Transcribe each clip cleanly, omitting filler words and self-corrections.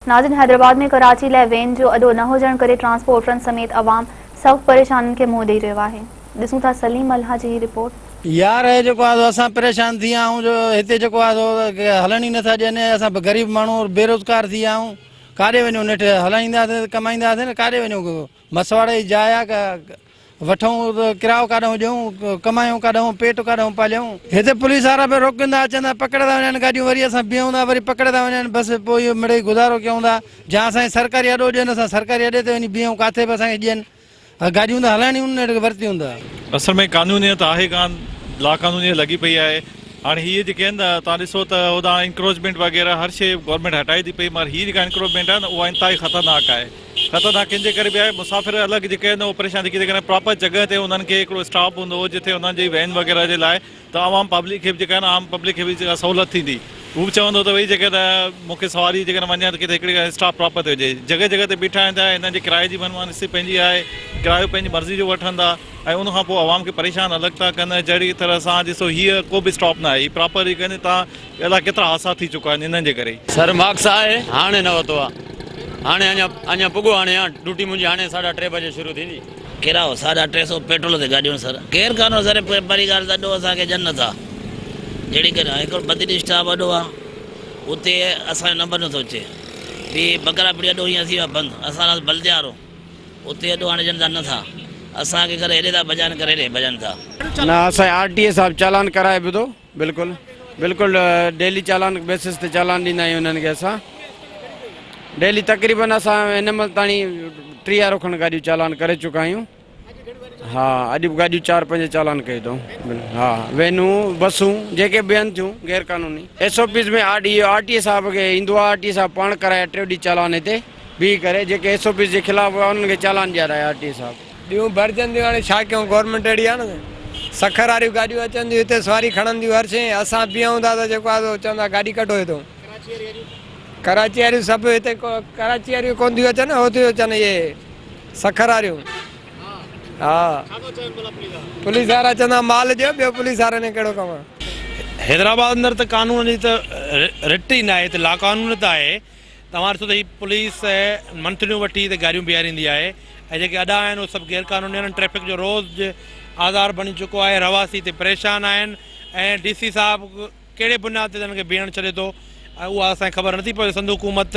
नाज़रीन, हैदराबाद में कराची लाइ वेन जो अॾो न हुजण करे ट्रांसपोर्टरनि समेत अवाम सख़्त परेशानियुनि खे मुंहुं ॾेई रहियो आहे। ॾिसूं था सलीम अल्हा जी रिपोर्ट। यार जेको आहे असां परेशान थी विया आहियूं जो हिते जेको आहे हलण ई नथा ॾियनि। असां ग़रीब माण्हू बेरोज़गार थी विया आहियूं। काॾे वञूं? नेठि हलाईंदासीं कमाईंदासीं न, काॾे वञूं? मसवाड़ जी जाइ आहे, वठूं किरायो काॾूं ॾियूं, कमायूं काॾूं, पेट काॾूं पालियूं। हिते पुलिस वारा बि रोकंदा अचनि था, पकड़ंदा वञनि गाॾियूं, वरी असां बीहूं था, वरी पकड़ंदा वञनि। बसि पोइ इहो मिड़ेई गुज़ारो कयूं था। जहाँ असांखे सरकारी अॾो ॾियनि असां सरकारी अॾे ते वञी बीहूं, किथे बि असांखे ॾियनि। गाॾियूं त हलाइणियूं न वरितियूं था। असल में कानूनियत आहे कान, लाक़ानूनियत लॻी पई आहे। हाणे हीअ जेके आहिनि न, तव्हां ॾिसो त होॾां इंक्रोचमेंट वग़ैरह हर शइ गवर्नमेंट हटाए थी पई, मगर हीअ जेका इंक्रोचमेंट आहे न उहा इंतिहाई ख़तरनाक आहे। ख़तरनाक कंहिंजे करे बि आहे, मुसाफ़िर अलॻि जेके आहिनि उहो परेशान थी, जेके प्रॉपर जॻह ते उन्हनि खे हिकिड़ो स्टॉप हूंदो हो जिथे उन्हनि जी वैन वग़ैरह जे लाइ त आवाम पब्लिक खे बि जेका आहे न, आम पब्लिक खे बि जेका सहूलियत थींदी। हू बि चवंदो त भई जेके मूंखे सवारी जेके वञे त किथे हिकिड़ी स्टॉप प्रॉपर ते हुजे। जॻह जॻह ते बीठा आहिनि, हिननि जे किराए जी मनमानी पंहिंजी आहे, किरायो पंहिंजी मर्ज़ी जो वठनि था ऐं उनखां पोइ आवाम खे परेशान अलॻि था कनि। जहिड़ी तरह सां ॾिसो हीअ को बि स्टॉप न आहे, हीअ प्रॉपर ई कनि। तव्हां अलाए केतिरा हादसा थी चुका आहिनि हिननि जे करे। सर मार्क्स आहे, हाणे न वरितो आहे, हाणे अञा पुॻो। हाणे ड्यूटी मुंहिंजी हाणे 3:30 बजे शुरू थींदी। किरायो 350 पेट्रोल ते गाॾियूं सर केरु कान सर। पहिरीं ॻाल्हि त अॾो असांखे ॾियनि नथा। जहिड़ी करे हिकिड़ो बदिली स्टाफ अॾो आहे, उते असांजो नंबर नथो अचे। ॿी बकरा पिड़ी अॾो हीअं थी वियो आहे बंदि। असां बलदियारो उते अॾो हाणे ॾियनि था नथा। असांखे करे हेॾे था भॼनि, करे हेॾे भॼनि था। न असां RTA साहब चालान कराए बि थो, बिल्कुलु बिल्कुलु डेली चालान बेसिस ते चालान ॾींदा आहियूं हुननि खे। असां डेली तक़रीबन असां हिन महिल ताणी 30 खनि गाॾियूं चालान करे चुका आहियूं। हा, अॼु बि गाॾियूं 4-5 चालान कई अथऊं। हा, वेनूं बसूं जेके ॿियनि थियूं गैर कानूनी SOPs में RTA साहब खे ईंदो आहे। RTA साहब पाण कराए 3 ॾींहं चालान हिते बीह करे, जेके SOPs जे ख़िलाफ़ हुआ उन्हनि खे चालान ॾियाराया RTA साहब। ॾियूं भरजनि थियूं। हाणे छा कयूं, गवर्नमेंट अहिड़ी आहे न, सखर वारियूं गाॾियूं अचनि थियूं हिते, सवारी खणनि थियूं हर शइ। असां बीहूं था त जेको आहे चवंदा गाॾी कढो हितां। कराची वारियूं सभु हिते, कराची वारियूं कोन थियूं अचनि, हो थियूं अचनि इहे सखर वारियूं। हा, पुलिस वारा चवंदा माल ॾियो, ॿियो पुलिस वारनि कहिड़ो कमु आहे। हैदराबाद अंदर त कानून जी त रिट ई न आहे, हिते लाक़ानूनियत आहे। तव्हां ॾिसो त हीअ पुलिस मंथलियूं वठी हिते गाॾियूं बीहारींदी आहे ऐं जेके अॾा आहिनि उहे सभु गैर कानूनी आहिनि। ट्रैफिक जो रोज़ आधार बणी चुको आहे। रवासी हिते परेशान आहिनि ऐं DC साहब कहिड़े बुनियाद ते हिननि खे बीहण छॾे थो ऐं उहा असांखे ख़बर नथी पए। संध हुकूमत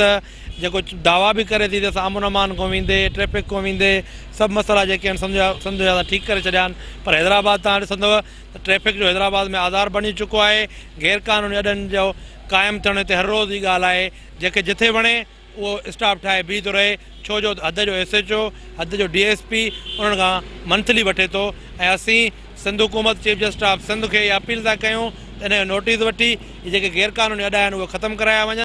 जेको दावा बि करे थी त असां अमन अमान खां वेंदे, ट्रैफिक खां वेंदे, सभु मसइला जेके आहिनि सम्झो जा ठीकु करे छॾिया आहिनि। पर हैदराबाद तव्हां ॾिसंदव त ट्रैफिक जो हैदराबाद में आधार बणी चुको आहे। गैर कानूनी अॾनि जो क़ाइमु थियण हिते हर रोज़ जी ॻाल्हि आहे। जेके जिथे वणे उहो स्टाफ ठाहे बीह थो रहे, छो जो हद जो SHO, हद जो DSP उन्हनि खां मंथली वठे थो। ऐं असीं सिंध हुकूमत, चीफ जस्टिस ऑफ सिंध खे इहा अपील था कयूं त हिन जो नोटिस वठी जेके गैर कानूनी अॾा आहिनि उहे ख़तमु कराया वञनि।